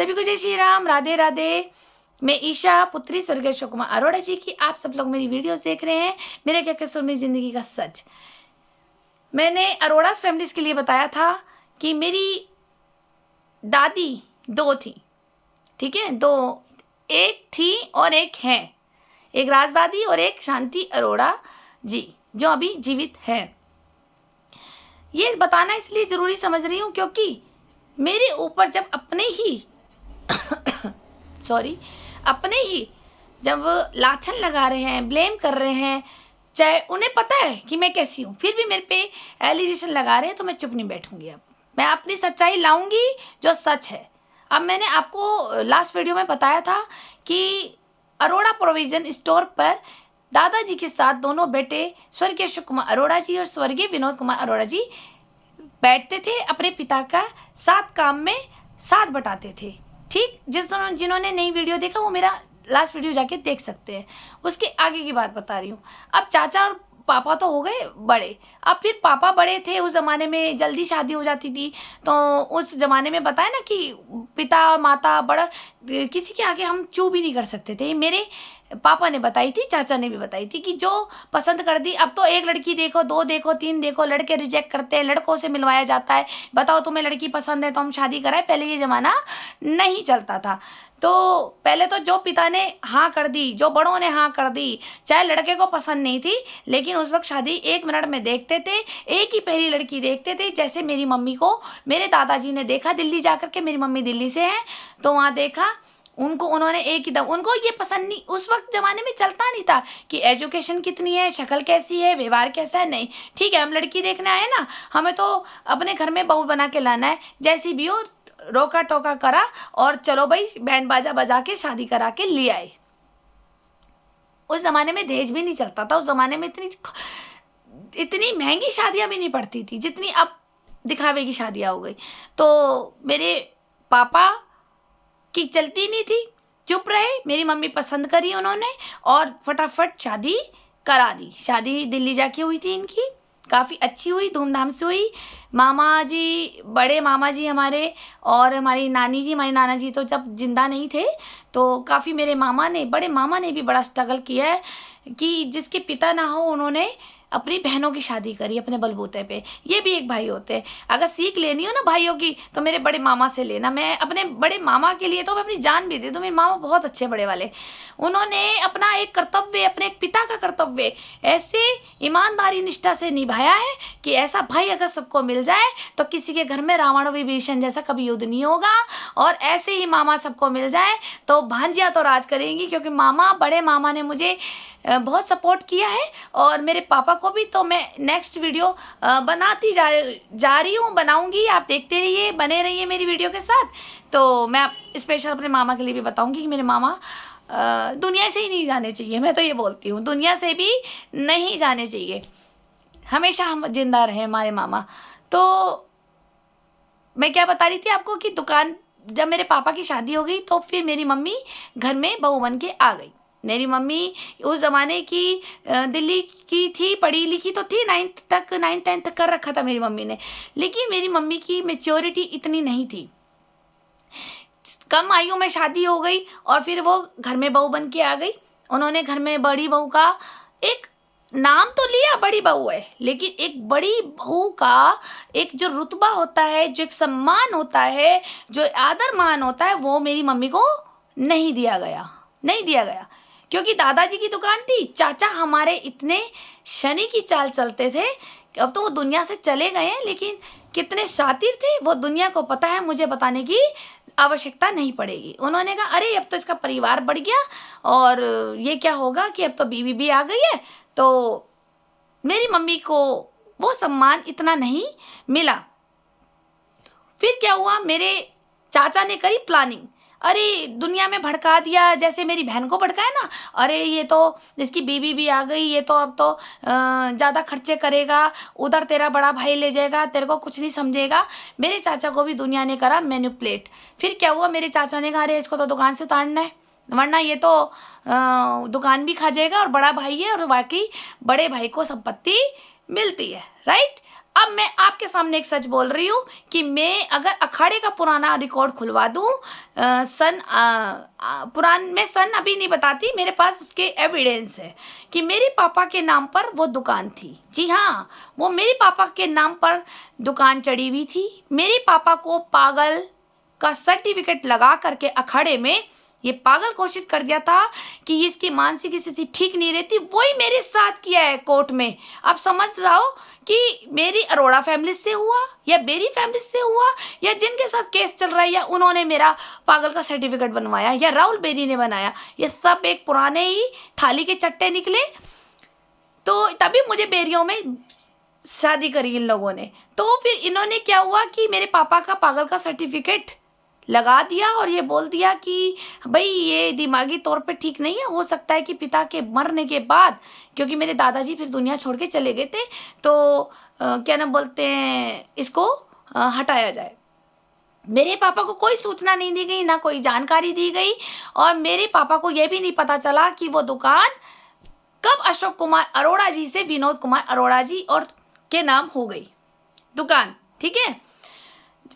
सभी को जय श्री राम, राधे राधे। मैं ईशा, पुत्री स्वर्गीय अशोक कुमार अरोड़ा जी की, आप सब लोग मेरी वीडियोस देख रहे हैं। मेरे क्या कसूर मेरी जिंदगी का सच। मैंने अरोड़ा फैमिलीज के लिए बताया था कि मेरी दादी दो थी, ठीक है, दो, एक थी और एक है, एक राजदादी और एक शांति अरोड़ा जी, जो अभी जीवित है। ये बताना इसलिए जरूरी समझ रही हूँ क्योंकि मेरे ऊपर जब अपने ही अपने ही जब लाछन लगा रहे हैं, ब्लेम कर रहे हैं, चाहे उन्हें पता है कि मैं कैसी हूँ, फिर भी मेरे पे एलिगेशन लगा रहे हैं, तो मैं चुप नहीं बैठूंगी। अब मैं अपनी सच्चाई लाऊंगी जो सच है। अब मैंने आपको लास्ट वीडियो में बताया था कि अरोड़ा प्रोविजन स्टोर पर दादाजी के साथ दोनों बेटे स्वर्गीय अशोक कुमार अरोड़ा जी और स्वर्गीय विनोद कुमार अरोड़ा जी बैठते थे, अपने पिता का साथ काम में साथ बटाते थे। ठीक, जिन्होंने नई वीडियो देखा वो मेरा लास्ट वीडियो जाके देख सकते हैं। उसके आगे की बात बता रही हूँ। अब चाचा और पापा तो हो गए बड़े। अब फिर पापा बड़े थे, उस ज़माने में जल्दी शादी हो जाती थी, तो उस ज़माने में बताया ना कि पिता माता बड़ा, किसी के आगे हम चू भी नहीं कर सकते थे। मेरे पापा ने बताई थी, चाचा ने भी बताई थी कि जो पसंद कर दी। अब तो एक लड़की देखो, दो देखो, तीन देखो, लड़के रिजेक्ट करते हैं, लड़कों से मिलवाया जाता है। बताओ तुम्हें लड़की पसंद है तो हम शादी कराएं। पहले ये ज़माना नहीं चलता था। तो पहले तो जो पिता ने हाँ कर दी, जो बड़ों ने हाँ कर दी, चाहे लड़के को पसंद नहीं थी, लेकिन उस वक्त शादी 1 मिनट में देखते थे। एक ही पहली लड़की देखते थे। जैसे मेरी मम्मी को मेरे दादाजी ने देखा दिल्ली जाकर के, मेरी मम्मी दिल्ली से है, तो वहाँ देखा उन्होंने एक ही दम, उनको ये पसंद नहीं, उस वक्त ज़माने में चलता नहीं था कि एजुकेशन कितनी है, शक्ल कैसी है, व्यवहार कैसा है। नहीं, ठीक है, हम लड़की देखने आए ना, हमें तो अपने घर में बहू बना के लाना है, जैसी भी हो। रोका टोका करा और चलो भाई बैंड बाजा बजा के शादी करा के ले आए। उस जमाने में दहेज भी नहीं चलता था। उस जमाने में इतनी महंगी शादियां भी नहीं पड़ती थी जितनी अब दिखावे की शादियां हो गई। तो मेरे पापा की चलती नहीं थी, चुप रहे। मेरी मम्मी पसंद करी उन्होंने और फटाफट शादी करा दी। शादी दिल्ली जाके हुई थी इनकी, काफ़ी अच्छी हुई, धूमधाम से हुई। मामा जी, बड़े मामा जी हमारे और हमारी नानी जी, हमारे नाना जी तो जब जिंदा नहीं थे, तो काफ़ी मेरे बड़े मामा ने भी बड़ा स्ट्रगल किया है कि जिसके पिता ना हो उन्होंने अपनी बहनों की शादी करी अपने बलबूते पे। ये भी एक भाई होते हैं। अगर सीख लेनी हो ना भाइयों की तो मेरे बड़े मामा से लेना। मैं अपने बड़े मामा के लिए तो मैं अपनी जान भी दे दूँ। मेरे मामा बहुत अच्छे बड़े वाले, उन्होंने अपना एक कर्तव्य, अपने एक पिता का कर्तव्य ऐसे ईमानदारी निष्ठा से निभाया है कि ऐसा भाई अगर सबको मिल जाए तो किसी के घर में रावण विभीषण जैसा कभी युद्ध नहीं होगा। और ऐसे ही मामा सबको मिल जाए तो भांजियाँ तो राज करेंगी, क्योंकि बड़े मामा ने मुझे बहुत सपोर्ट किया है और मेरे पापा को भी। तो मैं नेक्स्ट वीडियो बनाती जा रही हूँ, बनाऊंगी। आप देखते रहिए, बने रहिए मेरी वीडियो के साथ। तो मैं स्पेशल अपने मामा के लिए भी बताऊंगी कि मेरे मामा दुनिया से ही नहीं जाने चाहिए। मैं तो ये बोलती हूँ, दुनिया से भी नहीं जाने चाहिए, हमेशा हम जिंदा रहे हमारे मामा। तो मैं क्या बता रही थी आपको कि जब मेरे पापा की शादी हो गई तो फिर मेरी मम्मी घर में बहू बन के आ गई। मेरी मम्मी उस ज़माने की दिल्ली की थी, पढ़ी लिखी तो थी, 9th 10th तक कर रखा था मेरी मम्मी ने। लेकिन मेरी मम्मी की मैच्योरिटी इतनी नहीं थी, कम आयु में शादी हो गई और फिर वो घर में बहू बन के आ गई। उन्होंने घर में बड़ी बहू का एक नाम तो लिया, बड़ी बहू है, लेकिन एक बड़ी बहू का एक जो रुतबा होता है, जो एक सम्मान होता है, जो आदर मान होता है, वो मेरी मम्मी को नहीं दिया गया। क्योंकि दादाजी की दुकान थी, चाचा हमारे इतने शनि की चाल चलते थे। अब तो वो दुनिया से चले गए हैं, लेकिन कितने शातिर थे वो दुनिया को पता है, मुझे बताने की आवश्यकता नहीं पड़ेगी। उन्होंने कहा अरे अब तो इसका परिवार बढ़ गया और ये क्या होगा कि अब तो बीवी भी आ गई है। तो मेरी मम्मी को वो सम्मान इतना नहीं मिला। फिर क्या हुआ, मेरे चाचा ने करी प्लानिंग। अरे दुनिया में भड़का दिया, जैसे मेरी बहन को भड़काया ना, अरे ये तो इसकी बीवी भी आ गई, ये तो अब तो ज़्यादा खर्चे करेगा, उधर तेरा बड़ा भाई ले जाएगा, तेरे को कुछ नहीं समझेगा। मेरे चाचा को भी दुनिया ने करा मैनिपुलेट। फिर क्या हुआ, मेरे चाचा ने कहा अरे इसको तो दुकान से उतारना है, वरना ये तो दुकान भी खा जाएगा और बड़ा भाई है और वाकई बड़े भाई को संपत्ति मिलती है, राइट। अब मैं आपके सामने एक सच बोल रही हूँ कि मैं अगर अखाड़े का पुराना रिकॉर्ड खुलवा दूँ, मैं सन अभी नहीं बताती, मेरे पास उसके एविडेंस है कि मेरे पापा के नाम पर वो दुकान थी। जी हाँ, वो मेरे पापा के नाम पर दुकान चढ़ी हुई थी। मेरे पापा को पागल का सर्टिफिकेट लगा करके अखाड़े में ये पागल घोषित कर दिया था कि इसकी मानसिक स्थिति ठीक नहीं रहती। वही मेरे साथ किया है कोर्ट में। आप समझ रहे हो कि मेरी अरोड़ा फैमिली से हुआ या मेरी फैमिली से हुआ या जिनके साथ केस चल रहा है या उन्होंने मेरा पागल का सर्टिफिकेट बनवाया या राहुल बेरी ने बनाया, ये सब एक पुराने ही थाली के चट्टे निकले। तो तभी मुझे बेरियों में शादी करी इन लोगों ने। तो फिर इन्होंने क्या हुआ कि मेरे पापा का पागल का सर्टिफिकेट लगा दिया और ये बोल दिया कि भाई ये दिमागी तौर पे ठीक नहीं है, हो सकता है कि पिता के मरने के बाद, क्योंकि मेरे दादाजी फिर दुनिया छोड़ के चले गए थे, तो क्या नाम बोलते हैं, इसको हटाया जाए। मेरे पापा को कोई सूचना नहीं दी गई, ना कोई जानकारी दी गई, और मेरे पापा को यह भी नहीं पता चला कि वो दुकान कब अशोक कुमार अरोड़ा जी से विनोद कुमार अरोड़ा जी और के नाम हो गई दुकान। ठीक है,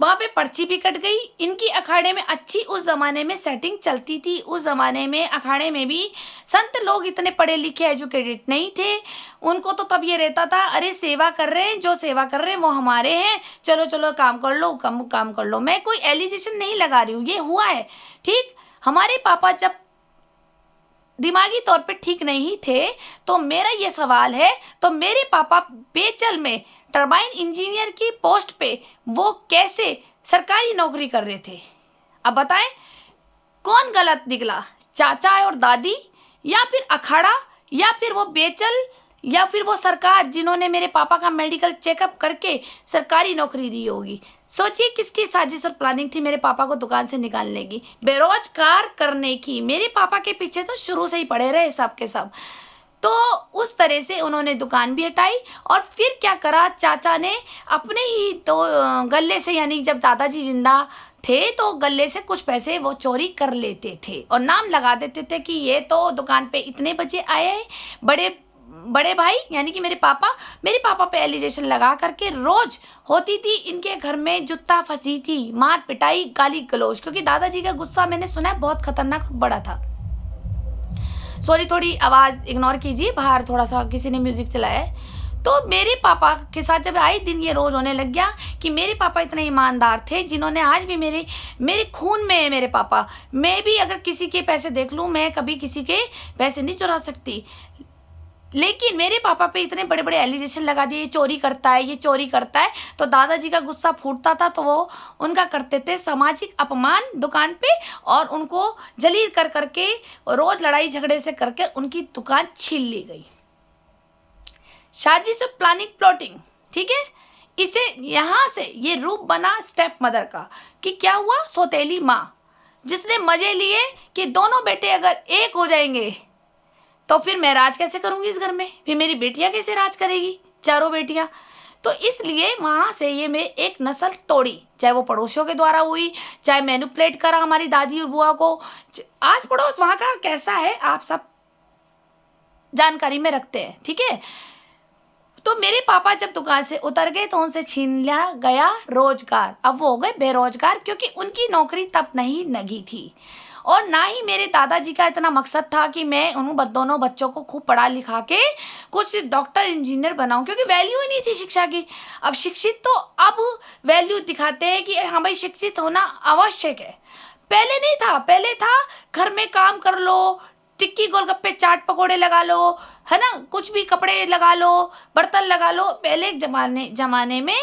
वहाँ पे पर्ची भी कट गई। इनकी अखाड़े में अच्छी उस ज़माने में सेटिंग चलती थी। उस ज़माने में अखाड़े में भी संत लोग इतने पढ़े लिखे एजुकेटेड नहीं थे। उनको तो तब ये रहता था, अरे सेवा कर रहे हैं, जो सेवा कर रहे हैं वो हमारे हैं, चलो चलो काम कर लो, काम कर लो। मैं कोई एलिगेशन नहीं लगा रही हूँ, ये हुआ है। ठीक, हमारे पापा जब दिमागी तौर पे ठीक नहीं थे, तो मेरा ये सवाल है, तो मेरे पापा बेचल में टरबाइन इंजीनियर की पोस्ट पे वो कैसे सरकारी नौकरी कर रहे थे? अब बताएं कौन गलत निकला, चाचा और दादी, या फिर अखाड़ा, या फिर वो बेचल, या फिर वो सरकार जिन्होंने मेरे पापा का मेडिकल चेकअप करके सरकारी नौकरी दी होगी? सोचिए किसकी साजिश और प्लानिंग थी मेरे पापा को दुकान से निकालने की, बेरोजगार करने की। मेरे पापा के पीछे तो शुरू से ही पड़े रहे सब के सब। तो उस तरह से उन्होंने दुकान भी हटाई, और फिर क्या करा, चाचा ने अपने ही तो गले से, यानी जब दादाजी जिंदा थे तो गले से कुछ पैसे वो चोरी कर लेते थे और नाम लगा देते थे कि ये तो दुकान पे इतने बजे आए हैं। बड़े भाई यानी कि मेरे पापा पे एलिगेशन लगा करके रोज होती थी इनके घर में जुत्ता फंसी थी, मार पिटाई, गाली गलौज, क्योंकि दादाजी का गुस्सा मैंने सुना है बहुत खतरनाक बड़ा था। सॉरी, थोड़ी आवाज़ इग्नोर कीजिए, बाहर थोड़ा सा किसी ने म्यूजिक चलाया है। तो मेरे पापा के साथ जब आए दिन ये रोज़ होने लग गया कि मेरे पापा इतने ईमानदार थे, जिन्होंने आज भी मेरे खून में है मेरे पापा। मैं भी अगर किसी के पैसे देख लूँ, मैं कभी किसी के पैसे नहीं चुरा सकती, लेकिन मेरे पापा पे इतने बड़े बड़े एलिगेशन लगा दिए, ये चोरी करता है, ये चोरी करता है। तो दादाजी का गुस्सा फूटता था, तो वो उनका करते थे सामाजिक अपमान दुकान पे, और उनको जलील कर करके रोज लड़ाई झगड़े से करके उनकी दुकान छीन ली गई। साजिश और प्लानिंग, प्लॉटिंग। ठीक है, इसे यहाँ से ये रूप बना स्टेप मदर का कि क्या हुआ, सौतेली माँ जिसने मजे लिए कि दोनों बेटे अगर एक हो जाएंगे तो फिर मैं राज कैसे करूंगी इस घर में, फिर मेरी बेटियां कैसे राज करेगी, चारों बेटियां। तो इसलिए वहां से ये मैं एक नस्ल तोड़ी, चाहे वो पड़ोसियों के द्वारा हुई, चाहे मैनिपुलेट करा हमारी दादी और बुआ को। आस पड़ोस वहां का कैसा है आप सब जानकारी में रखते हैं। ठीक है, तो मेरे पापा जब दुकान से उतर गए तो उनसे छीन लिया गया रोजगार। अब वो हो गए बेरोजगार, क्योंकि उनकी नौकरी तब नहीं लगी थी, और ना ही मेरे दादाजी का इतना मकसद था कि मैं उन दोनों बच्चों को खूब पढ़ा लिखा के कुछ डॉक्टर इंजीनियर बनाऊं, क्योंकि वैल्यू ही नहीं थी शिक्षा की। अब शिक्षित तो अब वैल्यू दिखाते हैं कि हाँ भाई शिक्षित होना आवश्यक है, पहले नहीं था। पहले था घर में काम कर लो, टिक्की गोलगप्पे चाट पकोड़े लगा लो, है ना, कुछ भी कपड़े लगा लो, बर्तन लगा लो। पहले जमाने में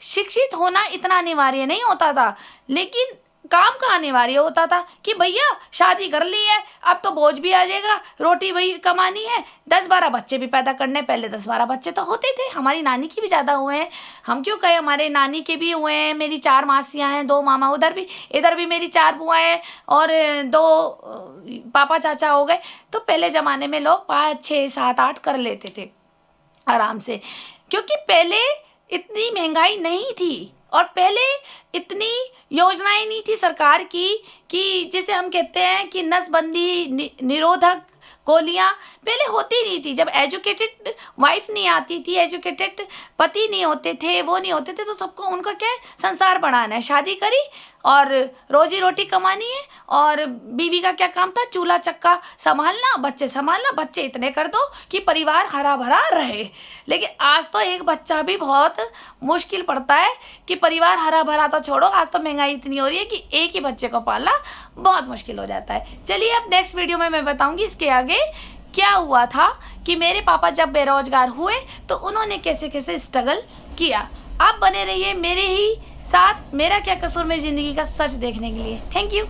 शिक्षित होना इतना अनिवार्य नहीं होता था, लेकिन काम का अनिवार्य होता था कि भैया शादी कर ली है, अब तो बोझ भी आ जाएगा, रोटी वही कमानी है, 10-12 बच्चे भी पैदा करने। पहले 10-12 बच्चे तो होते थे, हमारी नानी की भी ज़्यादा हुए हैं, हम क्यों कहें, हमारे नानी के भी हुए हैं। मेरी 4 मासियाँ हैं, 2 मामा, इधर भी मेरी 4 बुआ हैं, और 2 पापा चाचा हो गए। तो पहले ज़माने में लोग 5, 6, 7, 8 कर लेते थे आराम से, क्योंकि पहले इतनी महंगाई नहीं थी और पहले इतनी योजनाएं नहीं थी सरकार की कि जिसे हम कहते हैं कि नसबंदी, निरोधक गोलियां पहले होती नहीं थी। जब एजुकेटेड वाइफ नहीं आती थी, एजुकेटेड पति नहीं होते थे, वो नहीं होते थे, तो सबको उनका क्या है, संसार बढ़ाना है, शादी करी और रोजी रोटी कमानी है। और बीवी का क्या काम था, चूल्हा चक्का संभालना, बच्चे संभालना, बच्चे इतने कर दो कि परिवार हरा भरा रहे। लेकिन आज तो एक बच्चा भी बहुत मुश्किल पड़ता है कि परिवार हरा भरा तो छोड़ो, आज तो महंगाई इतनी हो रही है कि एक ही बच्चे को पालना बहुत मुश्किल हो जाता है। चलिए अब नेक्स्ट वीडियो में मैं बताऊंगी इसके आगे क्या हुआ था कि मेरे पापा जब बेरोजगार हुए तो उन्होंने कैसे कैसे स्ट्रगल किया। आप बने रहिए मेरे ही साथ, मेरा क्या कसूर मेरी ज़िंदगी का सच देखने के लिए। Thank you.